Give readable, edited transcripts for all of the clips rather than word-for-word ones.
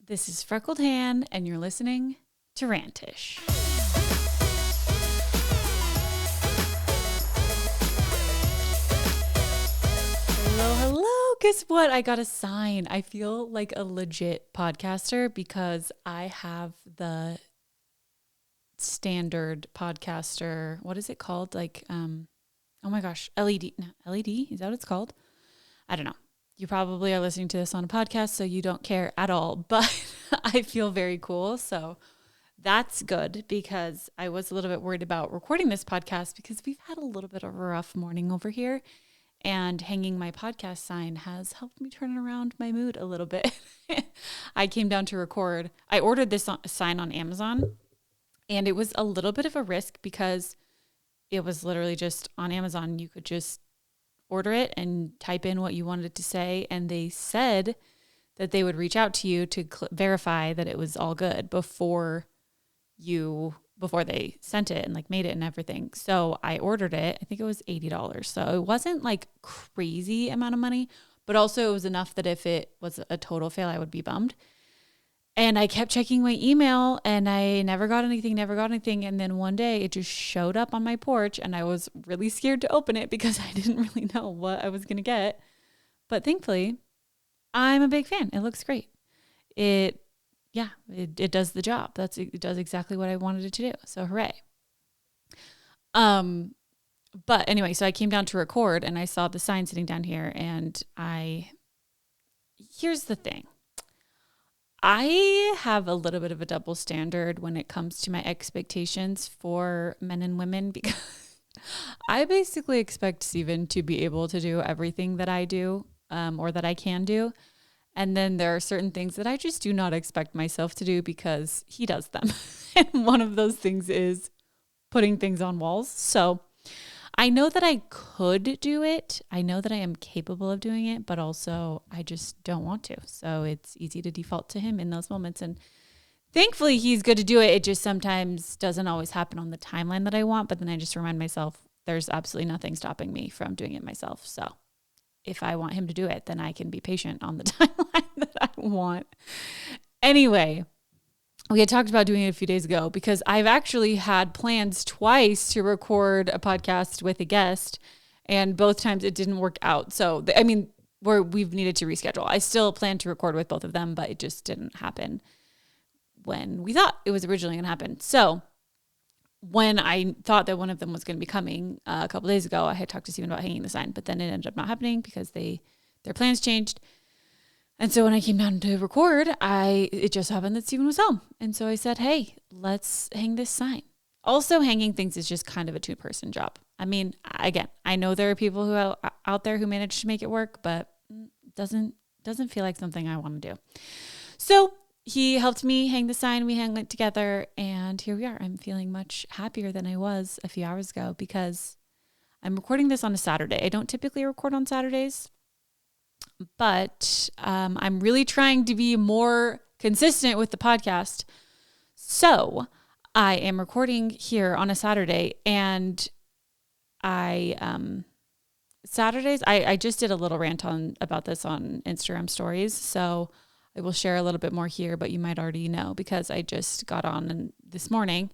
This is Freckled Han, and you're listening to Rantish. Hello. Guess what? I got a sign. I feel like a legit podcaster because I have the standard podcaster. What is it called? Like, oh my gosh, LED. No, LED? Is that what it's called? I don't know. You probably are listening to this on a podcast, so you don't care at all, but I feel very cool. So that's good because I was a little bit worried about recording this podcast because we've had a little bit of a rough morning over here, and hanging my podcast sign has helped me turn around my mood a little bit. I came down to record. I ordered this sign on Amazon, and it was a little bit of a risk because it was literally just on Amazon. You could just order it and type in what you wanted it to say. And they said that they would reach out to you to verify that it was all good before they sent it and like made it and everything. So I ordered it. I think it was $80. So it wasn't like crazy amount of money, but also it was enough that if it was a total fail, I would be bummed. And I kept checking my email and I never got anything. And then one day it just showed up on my porch and I was really scared to open it because I didn't really know what I was going to get. But thankfully, I'm a big fan. It looks great. It does the job. It does exactly what I wanted it to do. So hooray. But anyway, so I came down to record and I saw the sign sitting down here and here's the thing. I have a little bit of a double standard when it comes to my expectations for men and women because I basically expect Steven to be able to do everything that I do or that I can do. And then there are certain things that I just do not expect myself to do because he does them. And one of those things is putting things on walls. So I know that I could do it. I know that I am capable of doing it, but also I just don't want to. So it's easy to default to him in those moments. And thankfully he's good to do it. It just sometimes doesn't always happen on the timeline that I want. But then I just remind myself there's absolutely nothing stopping me from doing it myself. So if I want him to do it, then I can be patient on the timeline that I want. Anyway, we had talked about doing it a few days ago because I've actually had plans twice to record a podcast with a guest, and both times it didn't work out. So, we've needed to reschedule. I still plan to record with both of them, but it just didn't happen when we thought it was originally going to happen. So when I thought that one of them was going to be coming a couple days ago, I had talked to Steven about hanging the sign, but then it ended up not happening because their plans changed. And so when I came down to record, it just happened that Steven was home. And so I said, hey, let's hang this sign. Also, hanging things is just kind of a two-person job. I mean, again, I know there are people who out there who manage to make it work, but it doesn't feel like something I want to do. So he helped me hang the sign. We hung it together, and here we are. I'm feeling much happier than I was a few hours ago because I'm recording this on a Saturday. I don't typically record on Saturdays, but I'm really trying to be more consistent with the podcast. So I am recording here on a Saturday, and Saturdays, I just did a little rant about this on Instagram stories. So I will share a little bit more here, but you might already know because I just got on this morning.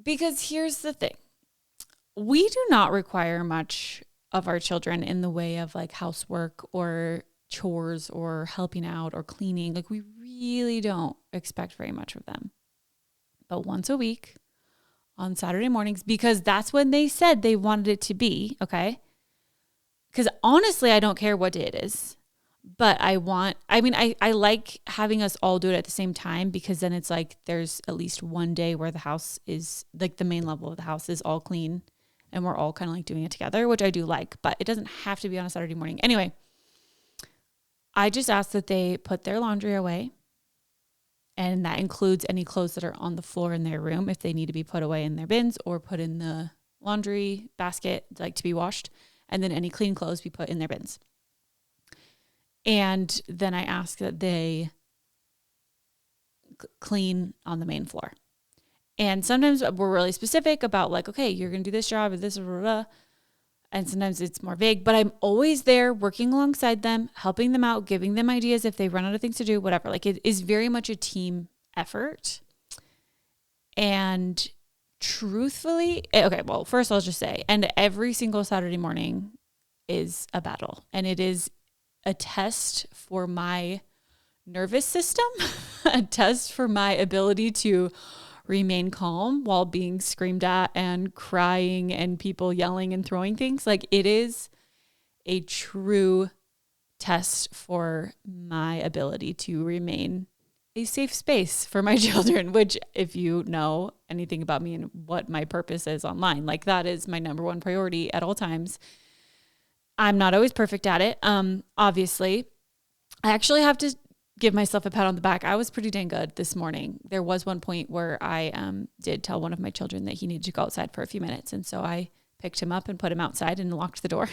Because here's the thing. We do not require much of our children in the way of like housework or chores or helping out or cleaning. Like we really don't expect very much of them. But once a week on Saturday mornings, because that's when they said they wanted it to be, okay? Because honestly, I don't care what day it is. But I like having us all do it at the same time because then it's like there's at least one day where the house is like the main level of the house is all clean and we're all kind of like doing it together, which I do like, but it doesn't have to be on a Saturday morning. Anyway, I just ask that they put their laundry away, and that includes any clothes that are on the floor in their room if they need to be put away in their bins or put in the laundry basket like to be washed, and then any clean clothes be put in their bins. And then I ask that they clean on the main floor. And sometimes we're really specific about like, okay, you're going to do this job or this, blah, blah, blah. And sometimes it's more vague, but I'm always there working alongside them, helping them out, giving them ideas if they run out of things to do, whatever. Like it is very much a team effort. And truthfully, okay, well, first I'll just say, and every single Saturday morning is a battle, and it is a test for my nervous system, a test for my ability to remain calm while being screamed at and crying and people yelling and throwing things. Like it is a true test for my ability to remain a safe space for my children, which if you know anything about me and what my purpose is online, like that is my number one priority at all times. I'm not always perfect at it. Obviously, I actually have to give myself a pat on the back. I was pretty dang good this morning. There was one point where I did tell one of my children that he needed to go outside for a few minutes. And so I picked him up and put him outside and locked the door.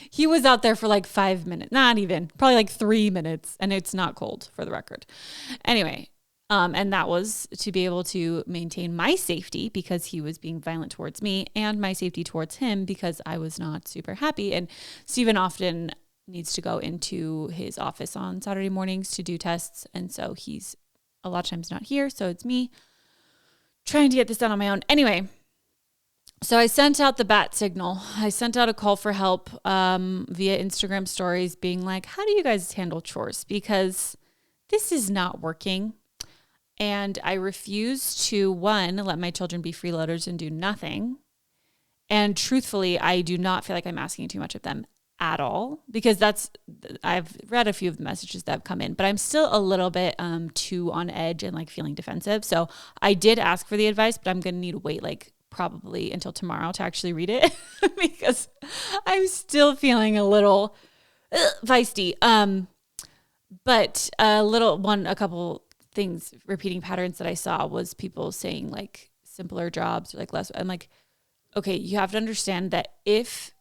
He was out there for like 5 minutes, not even, probably like 3 minutes. And it's not cold, for the record. Anyway, and that was to be able to maintain my safety because he was being violent towards me, and my safety towards him because I was not super happy. And Stephen often needs to go into his office on Saturday mornings to do tests. And so he's a lot of times not here. So it's me trying to get this done on my own. Anyway, so I sent out the bat signal. I sent out a call for help via Instagram stories being like, how do you guys handle chores? Because this is not working. And I refuse to, one, let my children be freeloaders and do nothing. And truthfully, I do not feel like I'm asking too much of them at all, because I've read a few of the messages that have come in, but I'm still a little bit too on edge and like feeling defensive. So I did ask for the advice, but I'm going to need to wait like probably until tomorrow to actually read it because I'm still feeling a little feisty. But a couple things, repeating patterns that I saw was people saying like simpler jobs or like less. I'm like, okay, you have to understand that if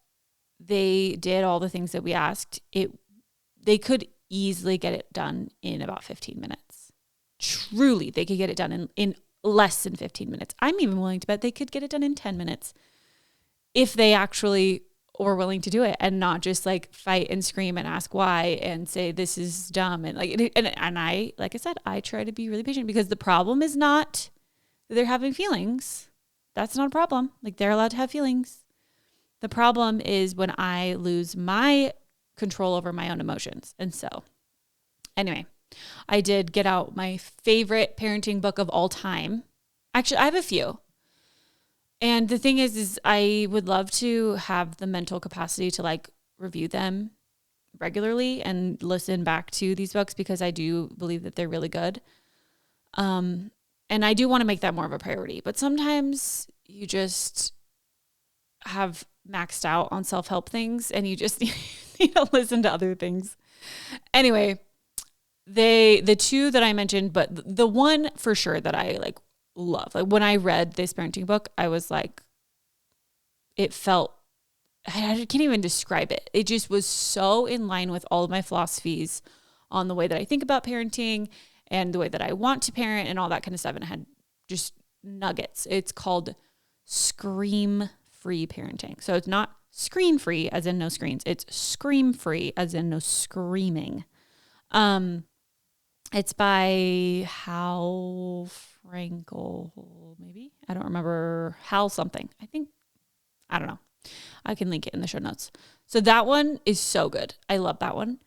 they did all the things that we asked, they could easily get it done in about 15 minutes. Truly, they could get it done in less than 15 minutes. I'm even willing to bet they could get it done in 10 minutes if they actually were willing to do it and not just like fight and scream and ask why and say this is dumb. And like, and I, like I said, I try to be really patient because the problem is not that they're having feelings. That's not a problem. Like they're allowed to have feelings. The problem is when I lose my control over my own emotions. And so anyway, I did get out my favorite parenting book of all time. Actually, I have a few. And the thing is I would love to have the mental capacity to like review them regularly and listen back to these books because I do believe that they're really good. And I do want to make that more of a priority. But sometimes you just have maxed out on self-help things and you just need to listen to other things. Anyway, the two that I mentioned, but the one for sure that I like love, like when I read this parenting book, I was like, it felt, I can't even describe it. It just was so in line with all of my philosophies on the way that I think about parenting and the way that I want to parent and all that kind of stuff. And it had just nuggets. It's called Scream-Free Parenting. So it's not screen-free as in no screens. It's scream-free as in no screaming. It's by Hal Frankel, maybe? I don't remember. Hal something. I don't know. I can link it in the show notes. So that one is so good. I love that one.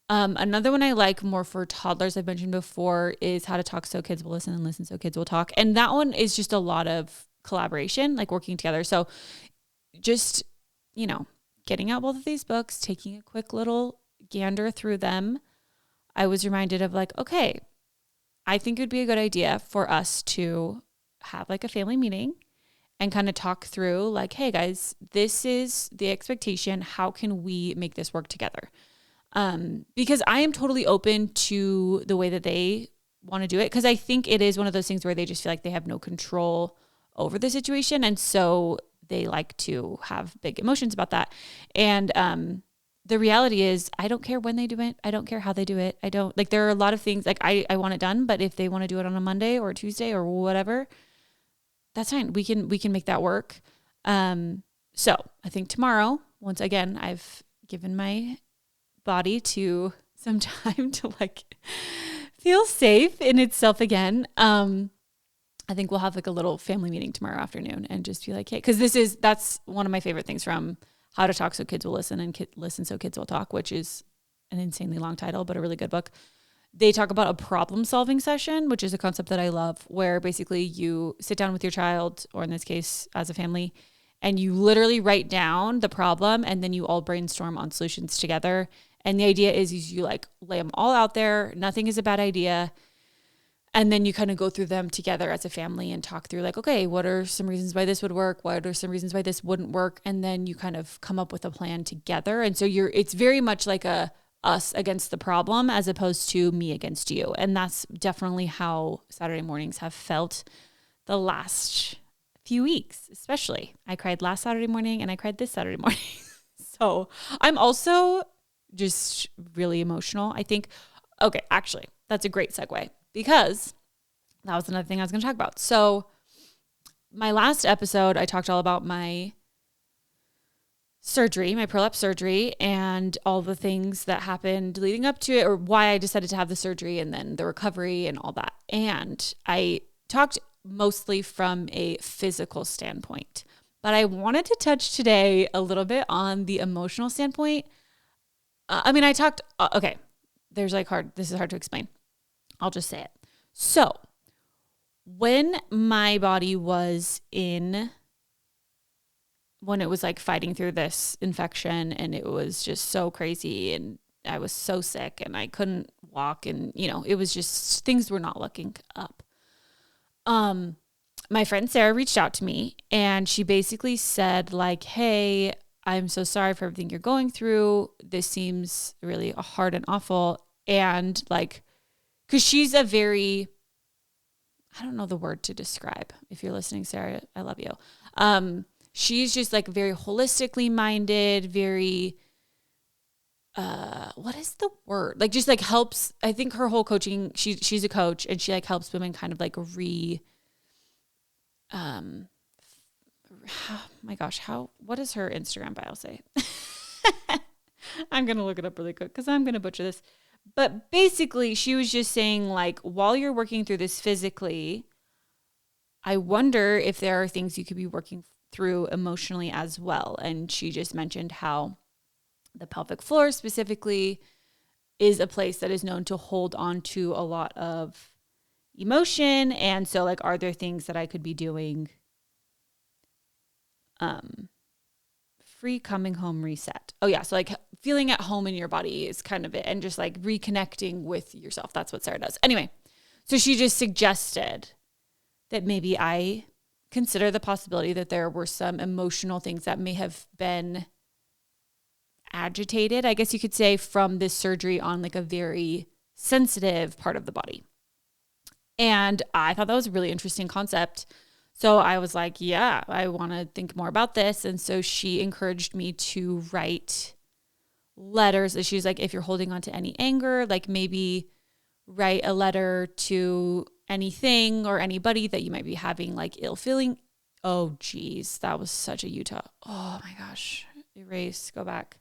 Another one I like more for toddlers I've mentioned before is How to Talk So Kids Will Listen and Listen So Kids Will Talk. And that one is just a lot of collaboration, like working together. So just, getting out both of these books, taking a quick little gander through them, I was reminded of like, okay, I think it would be a good idea for us to have like a family meeting and kind of talk through like, hey guys, this is the expectation. How can we make this work together? Because I am totally open to the way that they want to do it. Cause I think it is one of those things where they just feel like they have no control over the situation. And so they like to have big emotions about that. And, the reality is I don't care when they do it. I don't care how they do it. I don't like, there are a lot of things like I want it done, but if they want to do it on a Monday or a Tuesday or whatever, that's fine. We can make that work. So I think tomorrow, once again, I've given my body to some time to like feel safe in itself again. I think we'll have like a little family meeting tomorrow afternoon and just be like, hey, because that's one of my favorite things from How to Talk So Kids Will Listen and Listen So Kids Will Talk, which is an insanely long title, but a really good book. They talk about a problem solving session, which is a concept that I love, where basically you sit down with your child, or in this case, as a family, and you literally write down the problem and then you all brainstorm on solutions together. And the idea is you like lay them all out there. Nothing is a bad idea. And then you kind of go through them together as a family and talk through like, okay, what are some reasons why this would work? What are some reasons why this wouldn't work? And then you kind of come up with a plan together. And so it's very much like a us against the problem as opposed to me against you. And that's definitely how Saturday mornings have felt the last few weeks, especially. I cried last Saturday morning and I cried this Saturday morning. So I'm also just really emotional. I think, okay, actually, that's a great segue because that was another thing I was going to talk about. So my last episode, I talked all about my surgery, my prolapse surgery, and all the things that happened leading up to it, or why I decided to have the surgery and then the recovery and all that. And I talked mostly from a physical standpoint, but I wanted to touch today a little bit on the emotional standpoint. I talked, okay, this is hard to explain. I'll just say it. So when my body was when it was like fighting through this infection and it was just so crazy and I was so sick and I couldn't walk and, it was just, things were not looking up. My friend Sarah reached out to me and she basically said like, hey, I'm so sorry for everything you're going through. This seems really hard and awful. And like, cause she's a very, I don't know the word to describe. If you're listening, Sarah, I love you. She's just like very holistically minded, very, what is the word? Like just like helps, I think her whole coaching, she's a coach and she like helps women kind of like what does her Instagram bio say? I'm going to look it up really quick because I'm going to butcher this. But basically she was just saying like, while you're working through this physically, I wonder if there are things you could be working through emotionally as well. And she just mentioned how the pelvic floor specifically is a place that is known to hold on to a lot of emotion. And so like, are there things that I could be doing? Free coming home reset. Oh yeah. So like feeling at home in your body is kind of it. And just like reconnecting with yourself. That's what Sarah does. Anyway, so she just suggested that maybe I consider the possibility that there were some emotional things that may have been agitated, I guess you could say, from this surgery on like a very sensitive part of the body. And I thought that was a really interesting concept. So I was like, yeah, I want to think more about this. And so she encouraged me to write letters. She's like, if you're holding on to any anger, like maybe write a letter to anything or anybody that you might be having like ill feeling. Oh, geez. That was such a Utah. Oh my gosh. Erase, go back.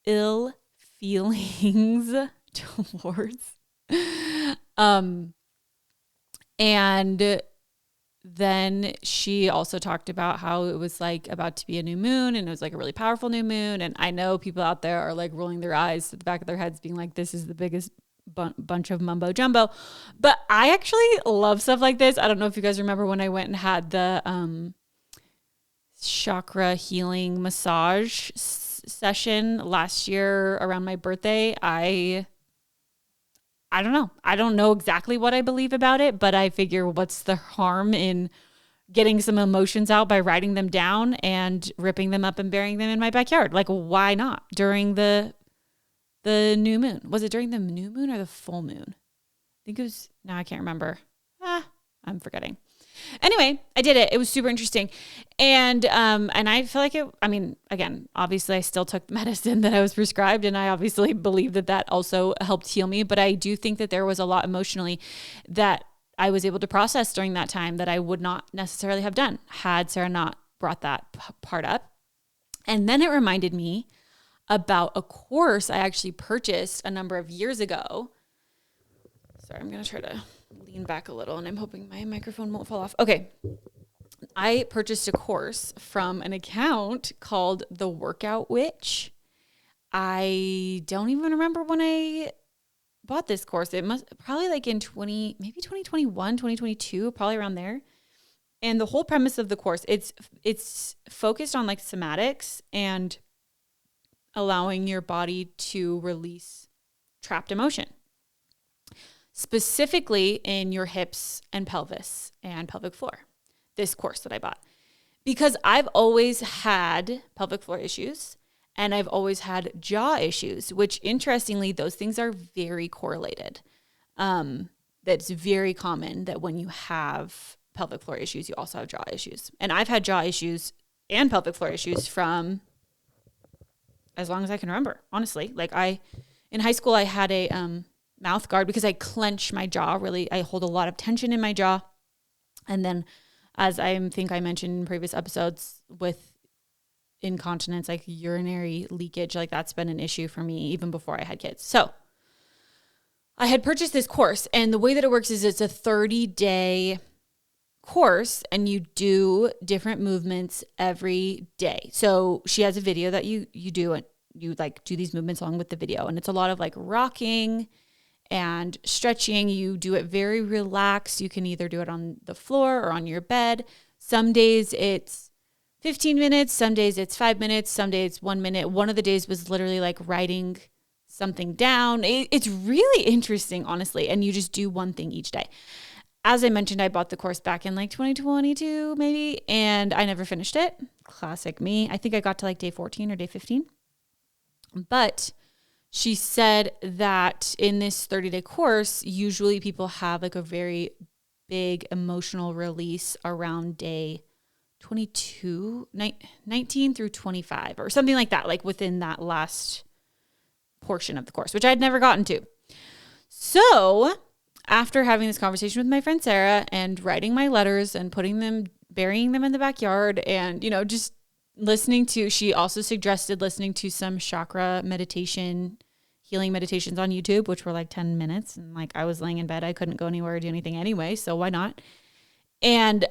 Ill feelings towards. And then she also talked about how it was like about to be a new moon and it was like a really powerful new moon. And I know people out there are like rolling their eyes to the back of their heads being like, this is the biggest bunch of mumbo jumbo. But I actually love stuff like this. I don't know if you guys remember when I went and had the chakra healing massage session last year around my birthday. I don't know. I don't know exactly what I believe about it, but I figure what's the harm in getting some emotions out by writing them down and ripping them up and burying them in my backyard? Like, why not? During the new moon. Was it during the new moon or the full moon? I think it was, no, I can't remember. I'm forgetting. Anyway, I did it. It was super interesting. And I feel like again, obviously I still took the medicine that I was prescribed and I obviously believe that also helped heal me. But I do think that there was a lot emotionally that I was able to process during that time that I would not necessarily have done had Sarah not brought that part up. And then it reminded me about a course I actually purchased a number of years ago. Sorry, I'm going to try to lean back a little and I'm hoping my microphone won't fall off. Okay. I purchased a course from an account called The Workout Witch. I don't even remember when I bought this course. It must probably like in 2021, 2022, probably around there. And the whole premise of the course, it's focused on like somatics and allowing your body to release trapped emotion, specifically in your hips and pelvis and pelvic floor. This course that I bought, because I've always had pelvic floor issues and I've always had jaw issues, which interestingly, those things are very correlated. That's very common that when you have pelvic floor issues, you also have jaw issues. And I've had jaw issues and pelvic floor issues from as long as I can remember, honestly. Like in high school, I had a mouth guard because I clench my jaw really. I hold a lot of tension in my jaw. And then as I think I mentioned in previous episodes with incontinence, like urinary leakage, like that's been an issue for me even before I had kids. So I had purchased this course, and the way that it works is it's a 30-day course and you do different movements every day. So she has a video that you do, and you like do these movements along with the video. And it's a lot of like rocking and stretching. You do it very relaxed. You can either do it on the floor or on your bed. Some days it's 15 minutes. Some days it's 5 minutes. Some days it's 1 minute. One of the days was literally like writing something down. It's really interesting, honestly. And you just do one thing each day. As I mentioned, I bought the course back in like 2022 maybe, and I never finished it. Classic me. I think I got to like day 14 or day 15. But she said that in this 30-day course, usually people have like a very big emotional release around day 19 through 25 or something like that, like within that last portion of the course, which I'd never gotten to. So after having this conversation with my friend Sarah and writing my letters and burying them in the backyard and, just listening to, she also suggested listening to some chakra healing meditations on YouTube, which were like 10 minutes. And like I was laying in bed, I couldn't go anywhere or do anything anyway. So why not? And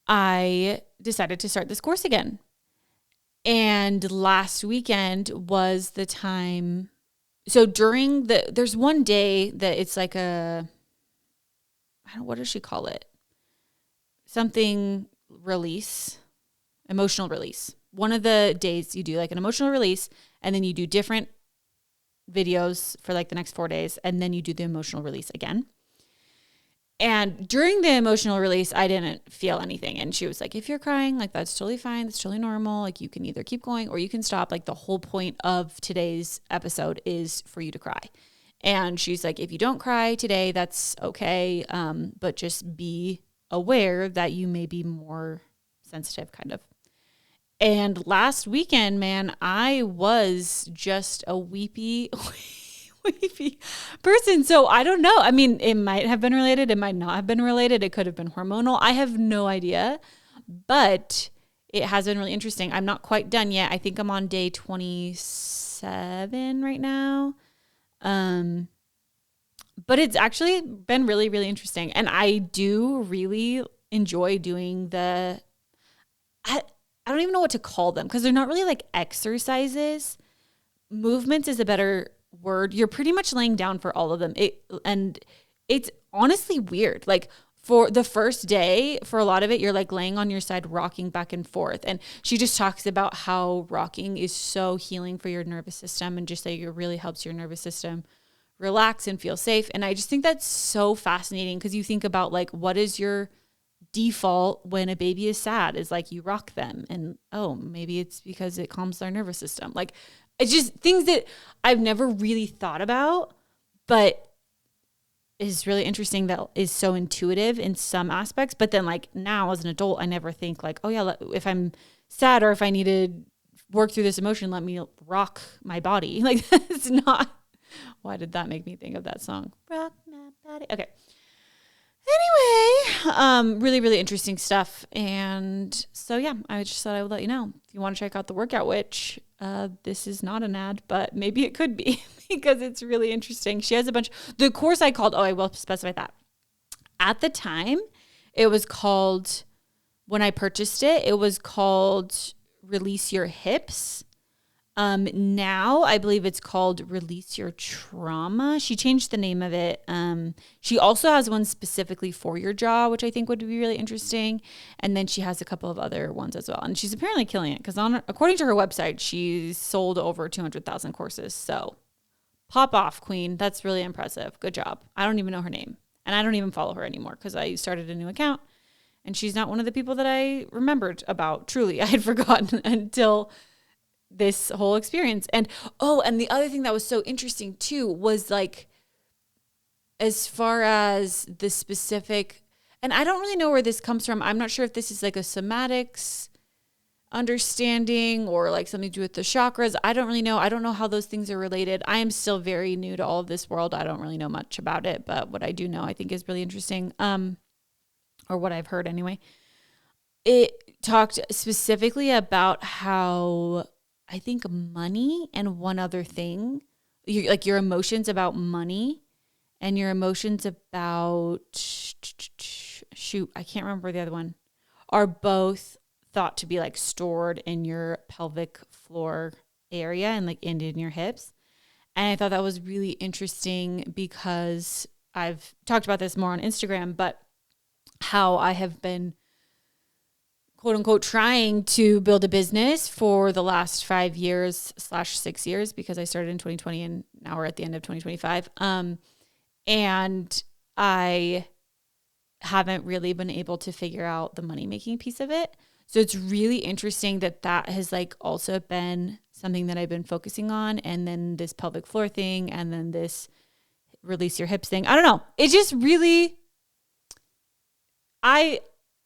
I decided to start this course again. And last weekend was the time. So there's one day that it's like what does she call it? Something release, emotional release. One of the days you do like an emotional release, and then you do different videos for like the next 4 days, and then you do the emotional release again. And during the emotional release, I didn't feel anything. And she was like, if you're crying, like that's totally fine. That's totally normal. Like you can either keep going or you can stop. Like the whole point of today's episode is for you to cry. And she's like, if you don't cry today, that's okay. But just be aware that you may be more sensitive kind of. And last weekend, man, I was just a weepy person. So I don't know. I mean, it might have been related. It might not have been related. It could have been hormonal. I have no idea, but it has been really interesting. I'm not quite done yet. I think I'm on day 27 right now. But it's actually been really, really interesting. And I do really enjoy doing I don't even know what to call them because they're not really like exercises. Movements is a better word. You're pretty much laying down for all of them. And it's honestly weird. Like for the first day, for a lot of it, you're like laying on your side, rocking back and forth. And she just talks about how rocking is so healing for your nervous system and just like it really helps your nervous system relax and feel safe. And I just think that's so fascinating because you think about like, what is your default when a baby is sad is like you rock them and maybe it's because it calms their nervous system. Like it's just things that I've never really thought about, but is really interesting that is so intuitive in some aspects. But then like now as an adult, I never think like, oh yeah, if I'm sad or if I need to work through this emotion, let me rock my body. Like it's not, why did that make me think of that song? Rock my body. Okay. Anyway, Really, really interesting stuff. And so, yeah, I just thought I would let you know. If you want to check out the Workout Witch, this is not an ad, but maybe it could be because it's really interesting. She has a bunch. The course I called, I will specify that. At the time, it was called, when I purchased it, it was called Release Your Hips. Now I believe it's called Release Your Trauma. She changed the name of it. She also has one specifically for your jaw, which I think would be really interesting. And then she has a couple of other ones as well. And she's apparently killing it because according to her website, she's sold over 200,000 courses. So pop off, queen. That's really impressive. Good job. I don't even know her name and I don't even follow her anymore because I started a new account and she's not one of the people that I remembered about. Truly, I had forgotten until this whole experience. And the other thing that was so interesting too was like, as far as the specific, and I don't really know where this comes from. I'm not sure if this is like a somatics understanding or like something to do with the chakras. I don't really know. I don't know how those things are related. I am still very new to all of this world. I don't really know much about it, but what I do know, I think is really interesting. Or what I've heard anyway. It talked specifically about how I think money and one other thing, your emotions about money and your emotions about, I can't remember the other one, are both thought to be like stored in your pelvic floor area and like in your hips. And I thought that was really interesting because I've talked about this more on Instagram, but how I have been quote unquote trying to build a business for the last 5 years / 6 years because I started in 2020 and now we're at the end of 2025. And I haven't really been able to figure out the money making piece of it. So it's really interesting that has like also been something that I've been focusing on. And then this pelvic floor thing and then this release your hips thing. I don't know. It just really, I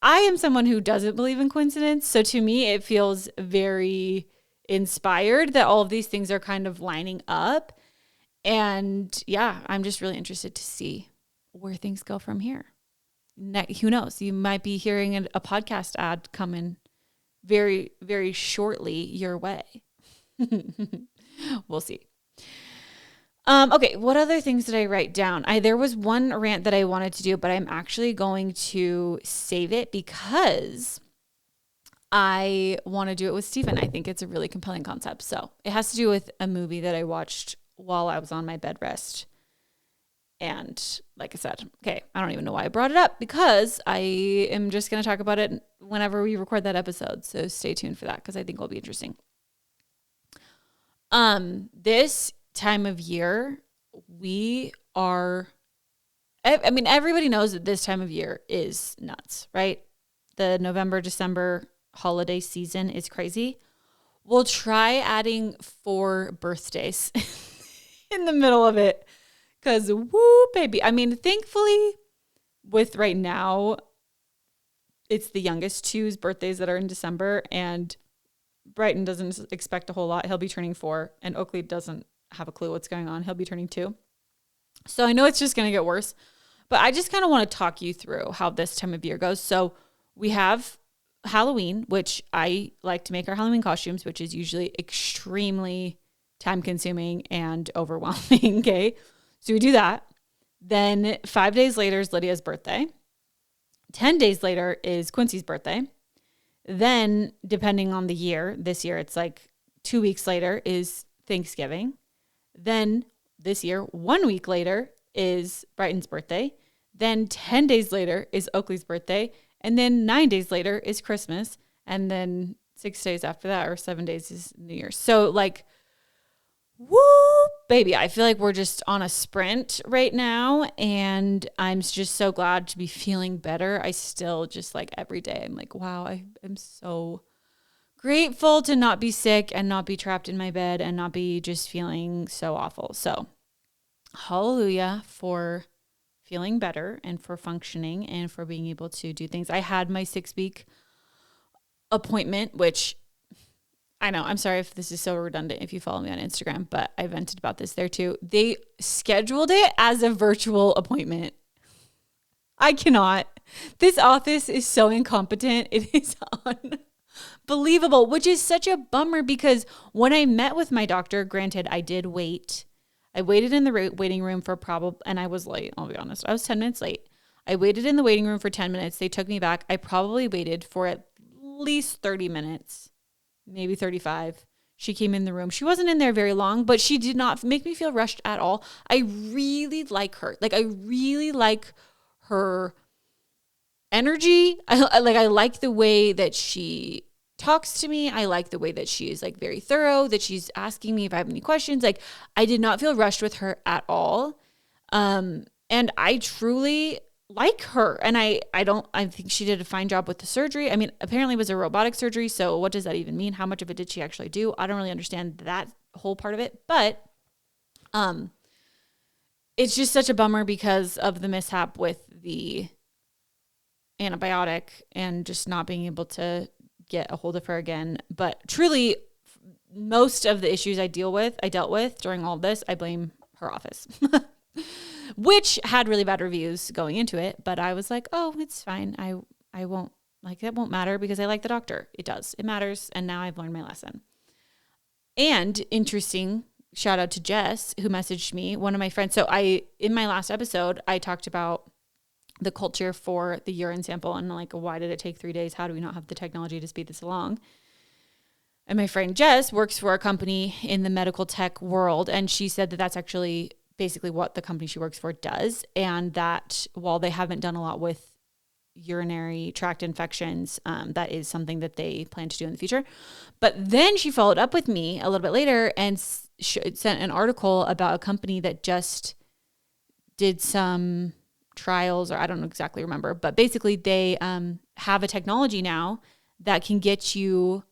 am someone who doesn't believe in coincidence. So to me, it feels very inspired that all of these things are kind of lining up. And yeah, I'm just really interested to see where things go from here. Who knows? You might be hearing a podcast ad coming very, very shortly your way. We'll see. Okay, what other things did I write down? There was one rant that I wanted to do, but I'm actually going to save it because I want to do it with Stephen. I think it's a really compelling concept. So it has to do with a movie that I watched while I was on my bed rest. And like I said, okay, I don't even know why I brought it up because I am just going to talk about it whenever we record that episode. So stay tuned for that because I think it'll be interesting. This time of year, everybody knows that this time of year is nuts, right? The November, December holiday season is crazy. We'll try adding 4 birthdays in the middle of it because woo, baby. I mean, thankfully with right now, it's the youngest 2's birthdays that are in December and Brighton doesn't expect a whole lot. He'll be turning 4 and Oakley doesn't have a clue what's going on. He'll be turning 2. So I know it's just going to get worse, but I just kind of want to talk you through how this time of year goes. So we have Halloween, which I like to make our Halloween costumes, which is usually extremely time consuming and overwhelming. Okay. So we do that. Then 5 days later is Lydia's birthday. 10 days later is Quincy's birthday. Then depending on the year, this year, it's like 2 weeks later is Thanksgiving. Then this year, 1 week later is Brighton's birthday. Then 10 days later is Oakley's birthday. And then 9 days later is Christmas. And then 6 days after that or 7 days is New Year's. So like, woo, baby. I feel like we're just on a sprint right now. And I'm just so glad to be feeling better. I still just like every day, I'm like, wow, I am so grateful to not be sick and not be trapped in my bed and not be just feeling so awful. So hallelujah for feeling better and for functioning and for being able to do things. I had my 6-week appointment, which I know, I'm sorry if this is so redundant if you follow me on Instagram, but I vented about this there too. They scheduled it as a virtual appointment. I cannot. This office is so incompetent. It is unbelievable, which is such a bummer because when I met with my doctor, granted, I did wait. I waited in the waiting room for and I was late, I'll be honest. I was 10 minutes late. I waited in the waiting room for 10 minutes. They took me back. I probably waited for at least 30 minutes, maybe 35. She came in the room. She wasn't in there very long, but she did not make me feel rushed at all. I really like her. Like, I really like her energy. I like the way that she talks to me. I like the way that she is like very thorough, that she's asking me if I have any questions. Like, I did not feel rushed with her at all. And I truly like her. And I think she did a fine job with the surgery. I mean, apparently it was a robotic surgery. So what does that even mean? How much of it did she actually do? I don't really understand that whole part of it, but, it's just such a bummer because of the mishap with the antibiotic and just not being able to get a hold of her again. But truly, most of the issues I dealt with during all this, I blame her office. Which had really bad reviews going into it, but I was like, oh, it's fine. I won't, like, it won't matter because I like the doctor. It does. It matters. And now I've learned my lesson. And interesting, shout out to Jess, who messaged me, one of my friends. So in my last episode, I talked about the culture for the urine sample and like, why did it take 3 days? How do we not have the technology to speed this along? And my friend Jess works for a company in the medical tech world. And she said that that's actually basically what the company she works for does. And that while they haven't done a lot with urinary tract infections, that is something that they plan to do in the future. But then she followed up with me a little bit later and sent an article about a company that just did some trials, or I don't exactly remember, but basically they have a technology now that can get you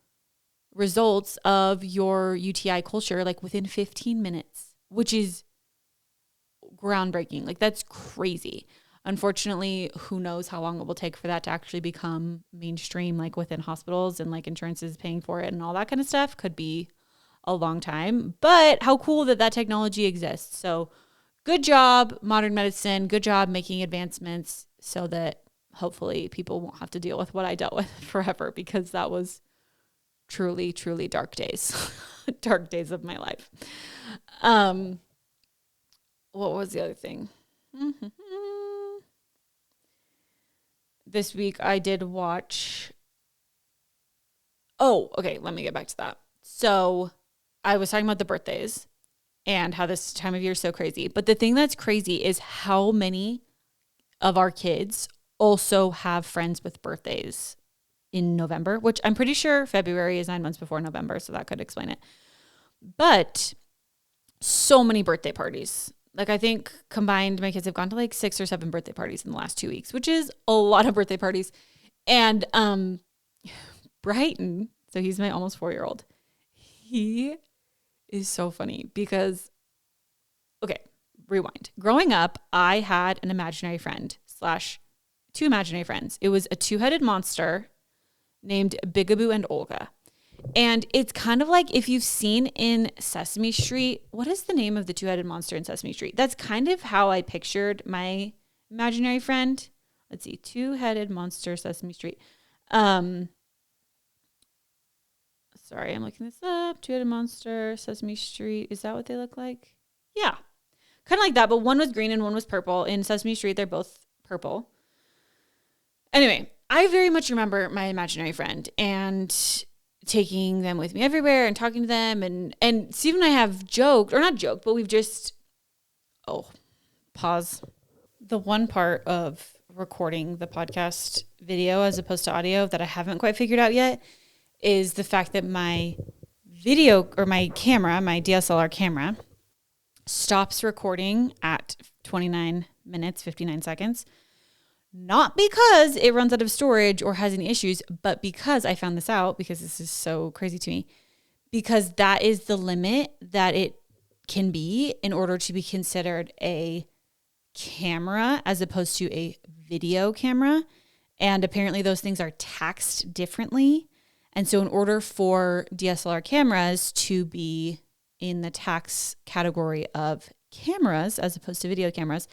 results of your UTI culture like within 15 minutes, which is groundbreaking. Like, that's crazy. Unfortunately, who knows how long it will take for that to actually become mainstream, like within hospitals and like insurances paying for it and all that kind of stuff. Could be a long time, but how cool that technology exists. So good job, modern medicine. Good job making advancements so that hopefully people won't have to deal with what I dealt with forever, because that was truly, truly dark days, dark days of my life. What was the other thing? This week I did watch. Oh, okay. Let me get back to that. So I was talking about the birthdays and how this time of year is so crazy. But the thing that's crazy is how many of our kids also have friends with birthdays in November, which I'm pretty sure February is 9 months before November. So that could explain it. But so many birthday parties. Like, I think combined, my kids have gone to like 6 or 7 birthday parties in the last 2 weeks, which is a lot of birthday parties. And Brighton, so he's my almost 4-year-old. He is so funny because, okay, rewind. Growing up, I had an imaginary friend / 2 imaginary friends. It was a 2-headed monster named Bigaboo and Olga. And it's kind of like if you've seen in Sesame Street, what is the name of the 2-headed monster in Sesame Street? That's kind of how I pictured my imaginary friend. Let's see, 2-headed monster, Sesame Street. Sorry, I'm looking this up. 2-headed monster, Sesame Street. Is that what they look like? Yeah, kind of like that. But one was green and one was purple. In Sesame Street, they're both purple. Anyway, I very much remember my imaginary friend and taking them with me everywhere and talking to them. And Steve and I have joked, or not joked, but we've just, pause. The one part of recording the podcast video as opposed to audio that I haven't quite figured out yet is the fact that my video, or my camera, my DSLR camera, stops recording at 29 minutes, 59 seconds. Not because it runs out of storage or has any issues, but because I found this out, because this is so crazy to me, because that is the limit that it can be in order to be considered a camera as opposed to a video camera. And apparently those things are taxed differently. And so in order for DSLR cameras to be in the tax category of cameras as opposed to video cameras,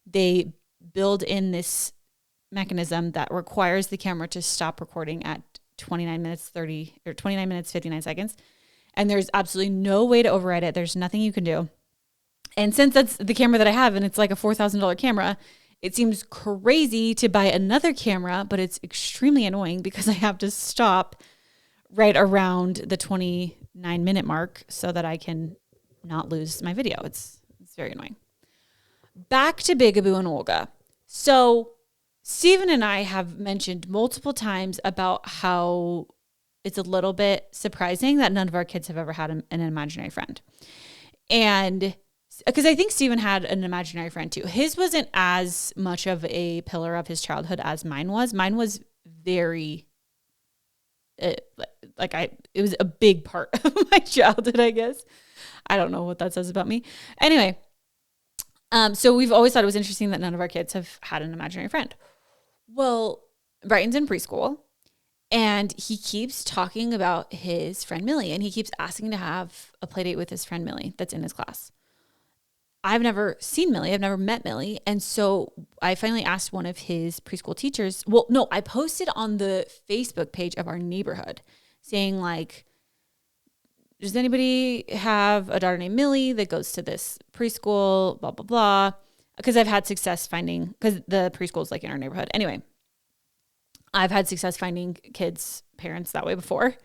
they build in this mechanism that requires the camera to stop recording at 29 minutes 59 seconds. And there's absolutely no way to override it. There's nothing you can do. And since that's the camera that I have and it's like a $4,000 camera, it seems crazy to buy another camera, but it's extremely annoying because I have to stop right around the 29-minute mark so that I can not lose my video. It's very annoying. Back to Bigaboo and Olga. So Stephen and I have mentioned multiple times about how it's a little bit surprising that none of our kids have ever had an imaginary friend. And because I think Stephen had an imaginary friend too. His wasn't as much of a pillar of his childhood as mine was. Mine was very, it was a big part of my childhood, I guess. I don't know what that says about me. Anyway, so we've always thought it was interesting that none of our kids have had an imaginary friend. Well, Brighton's in preschool and he keeps talking about his friend Millie and he keeps asking to have a play date with his friend Millie that's in his class. I've never seen Millie. I've never met Millie. And so I finally asked one of his preschool teachers. Well, no, I posted on the Facebook page of our neighborhood saying like, does anybody have a daughter named Millie that goes to this preschool, blah, blah, blah. Because I've had success finding, because the preschool is like in our neighborhood. Anyway, I've had success finding kids' parents that way before.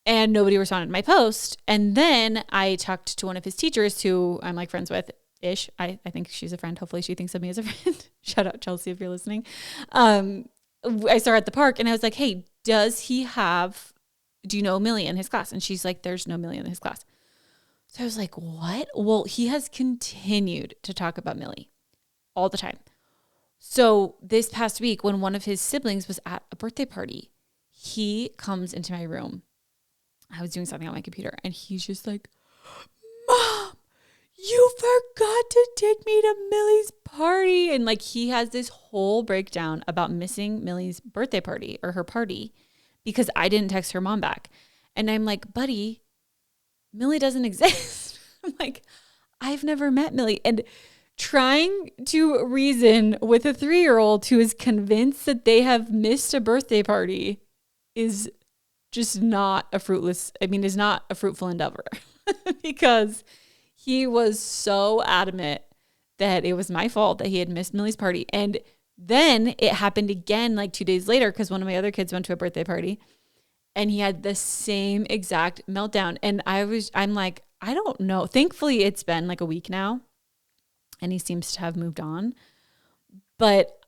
And nobody responded to my post. And then I talked to one of his teachers who I'm like friends with. Ish. I think she's a friend. Hopefully she thinks of me as a friend. Shout out Chelsea if you're listening. I saw her at the park and I was like, hey, do you know Millie in his class? And she's like, there's no Millie in his class. So I was like, what? Well, he has continued to talk about Millie all the time. So this past week when one of his siblings was at a birthday party, he comes into my room. I was doing something on my computer and he's just like, Mom, you forgot to take me to Millie's party. And like he has this whole breakdown about missing Millie's birthday party or her party because I didn't text her mom back. And I'm like, buddy, Millie doesn't exist. I'm like, I've never met Millie. And trying to reason with a 3-year-old who is convinced that they have missed a birthday party is just not a fruitful endeavor because he was so adamant that it was my fault that he had missed Millie's party. And then it happened again like 2 days later because one of my other kids went to a birthday party and he had the same exact meltdown. And I'm like, I don't know. Thankfully, it's been like a week now and he seems to have moved on. But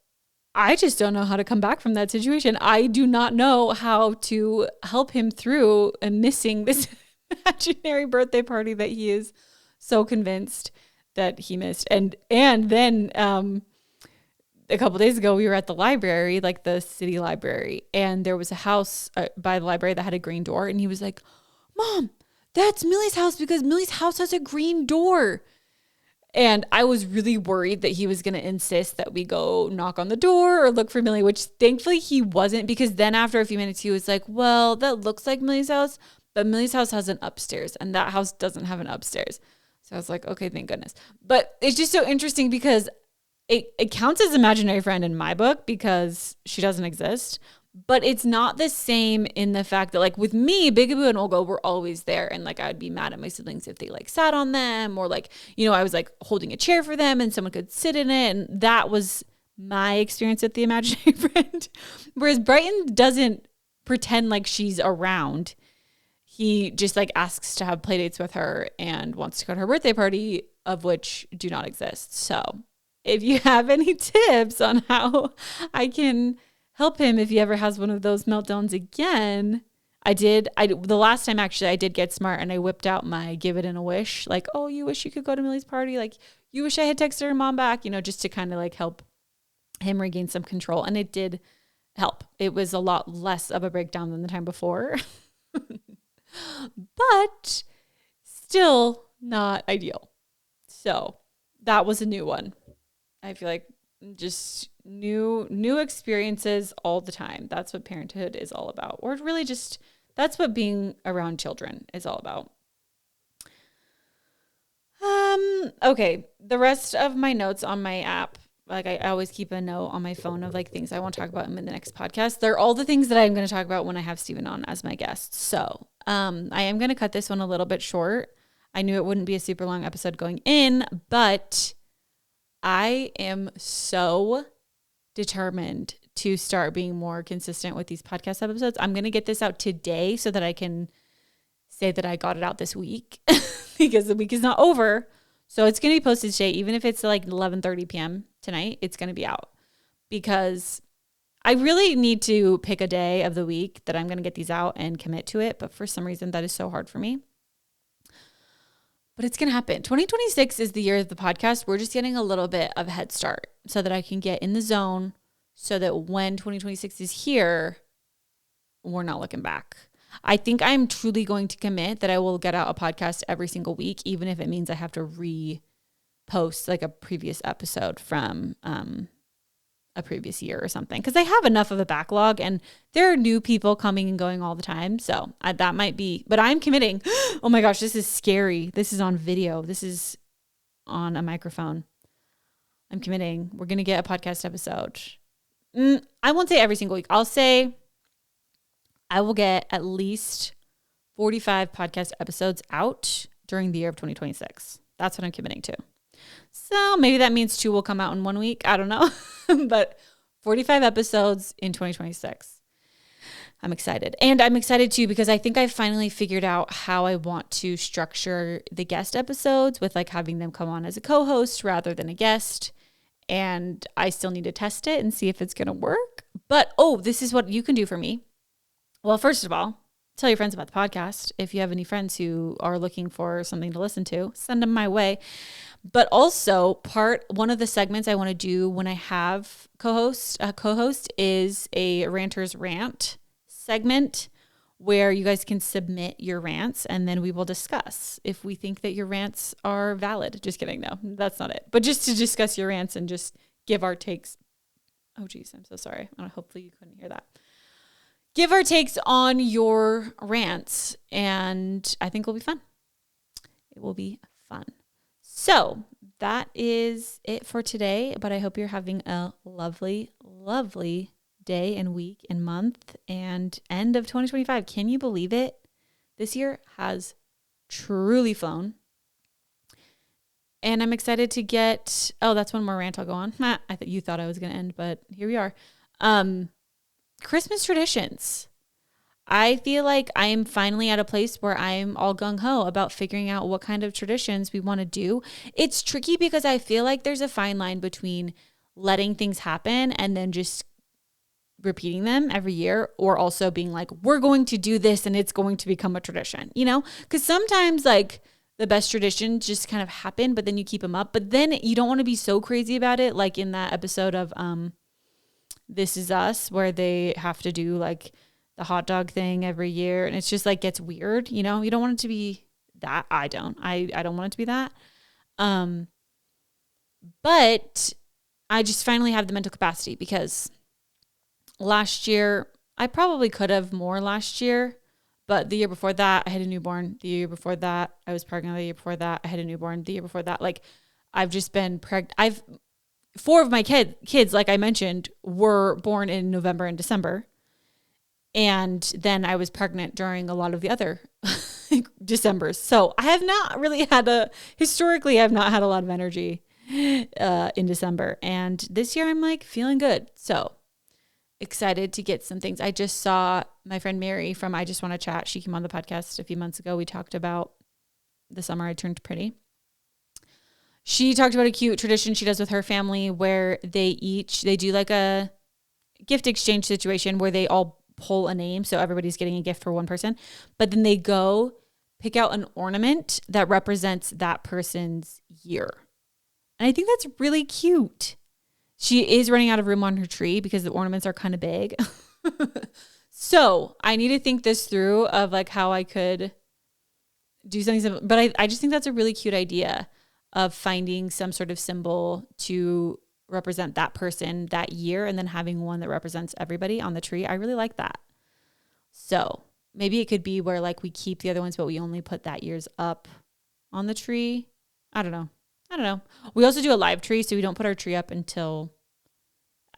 I just don't know how to come back from that situation. I do not know how to help him through missing this imaginary birthday party that he is so convinced that he missed. And then a couple of days ago, we were at the library, like the city library, and there was a house by the library that had a green door. And he was like, Mom, that's Millie's house because Millie's house has a green door. And I was really worried that he was going to insist that we go knock on the door or look for Millie, which thankfully he wasn't, because then after a few minutes, he was like, well, that looks like Millie's house, but Millie's house has an upstairs and that house doesn't have an upstairs. So I was like, okay, thank goodness. But it's just so interesting because it counts as imaginary friend in my book because she doesn't exist. But it's not the same in the fact that like with me, Bigaboo and Olga were always there. And like, I'd be mad at my siblings if they like sat on them or like, you know, I was like holding a chair for them and someone could sit in it. And that was my experience with the imaginary friend. Whereas Brighton doesn't pretend like she's around. He just like asks to have play dates with her and wants to go to her birthday party, of which do not exist. So if you have any tips on how I can help him if he ever has one of those meltdowns again, the last time actually I did get smart and I whipped out my give it in a wish. Like, oh, you wish you could go to Millie's party. Like, you wish I had texted her mom back, you know, just to kind of like help him regain some control. And it did help. It was a lot less of a breakdown than the time before. But still not ideal. So that was a new one. I feel like just new experiences all the time. That's what parenthood is all about. Or really just, that's what being around children is all about. Okay. The rest of my notes on my app like I always keep a note on my phone of like things I want to talk about in the next podcast. They're all the things that I'm going to talk about when I have Steven on as my guest. So I am going to cut this one a little bit short. I knew it wouldn't be a super long episode going in, but I am so determined to start being more consistent with these podcast episodes. I'm going to get this out today so that I can say that I got it out this week because the week is not over. So it's going to be posted today, even if it's like 11:30 p.m. tonight, it's going to be out because I really need to pick a day of the week that I'm going to get these out and commit to it. But for some reason, that is so hard for me. But it's going to happen. 2026 is the year of the podcast. We're just getting a little bit of a head start so that I can get in the zone so that when 2026 is here, we're not looking back. I think I'm truly going to commit that I will get out a podcast every single week, even if it means I have to repost like a previous episode from a previous year or something. Because I have enough of a backlog and there are new people coming and going all the time. So that might be, but I'm committing. Oh my gosh, this is scary. This is on video. This is on a microphone. I'm committing. We're going to get a podcast episode. I won't say every single week. I'll say I will get at least 45 podcast episodes out during the year of 2026. That's what I'm committing to. So maybe that means 2 will come out in 1 week. I don't know. But 45 episodes in 2026. I'm excited. And I'm excited too because I think I finally figured out how I want to structure the guest episodes with like having them come on as a co-host rather than a guest. And I still need to test it and see if it's going to work. But, this is what you can do for me. Well, first of all, tell your friends about the podcast. If you have any friends who are looking for something to listen to, send them my way. But also one of the segments I want to do when I have a co-host is a Ranter's Rant segment where you guys can submit your rants and then we will discuss if we think that your rants are valid. Just kidding. No, that's not it. But just to discuss your rants and just give our takes. Oh, geez, I'm so sorry. Hopefully you couldn't hear that. Give our takes on your rants, and I think it'll be fun. It will be fun. So that is it for today, but I hope you're having a lovely, lovely day and week and month and end of 2025. Can you believe it? This year has truly flown. And I'm excited to get, that's one more rant I'll go on. You thought I was going to end, but here we are. Christmas traditions. I feel like I am finally at a place where I'm all gung-ho about figuring out what kind of traditions we want to do. It's tricky because I feel like there's a fine line between letting things happen and then just repeating them every year, or also being like, we're going to do this and it's going to become a tradition, because sometimes like the best traditions just kind of happen, but then you keep them up, but then you don't want to be so crazy about it. Like in that episode of This Is Us, where they have to do like the hot dog thing every year. And it's just like gets weird, you don't want it to be that. I don't want it to be that. But I just finally have the mental capacity because last year, I probably could have more last year, but the year before that, I had a newborn. The year before that, I was pregnant. The year before that, I had a newborn. The year before that, like I've just been pregnant. 4 of my kids, like I mentioned, were born in November and December. And then I was pregnant during a lot of the other Decembers. So I have not really historically, I've not had a lot of energy in December. And this year I'm like feeling good. So excited to get some things. I just saw my friend Mary from I Just Want to Chat. She came on the podcast a few months ago. We talked about the summer I turned pretty. She talked about a cute tradition she does with her family where they do like a gift exchange situation where they all pull a name. So everybody's getting a gift for one person, but then they go pick out an ornament that represents that person's year. And I think that's really cute. She is running out of room on her tree because the ornaments are kind of big. So I need to think this through of like how I could do something. But I just think that's a really cute idea of finding some sort of symbol to represent that person that year and then having one that represents everybody on the tree. I really like that. So maybe it could be where like we keep the other ones, but we only put that year's up on the tree. I don't know. I don't know. We also do a live tree, so we don't put our tree up until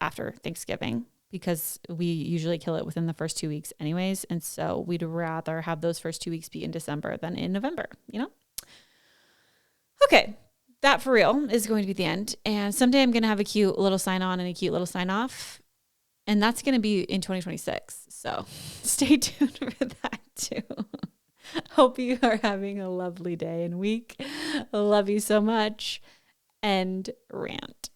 after Thanksgiving because we usually kill it within the first 2 weeks anyways. And so we'd rather have those first 2 weeks be in December than in November, you know? Okay. That for real is going to be the end. And someday I'm going to have a cute little sign on and a cute little sign off. And that's going to be in 2026. So stay tuned for that too. Hope you are having a lovely day and week. Love you so much. And rant.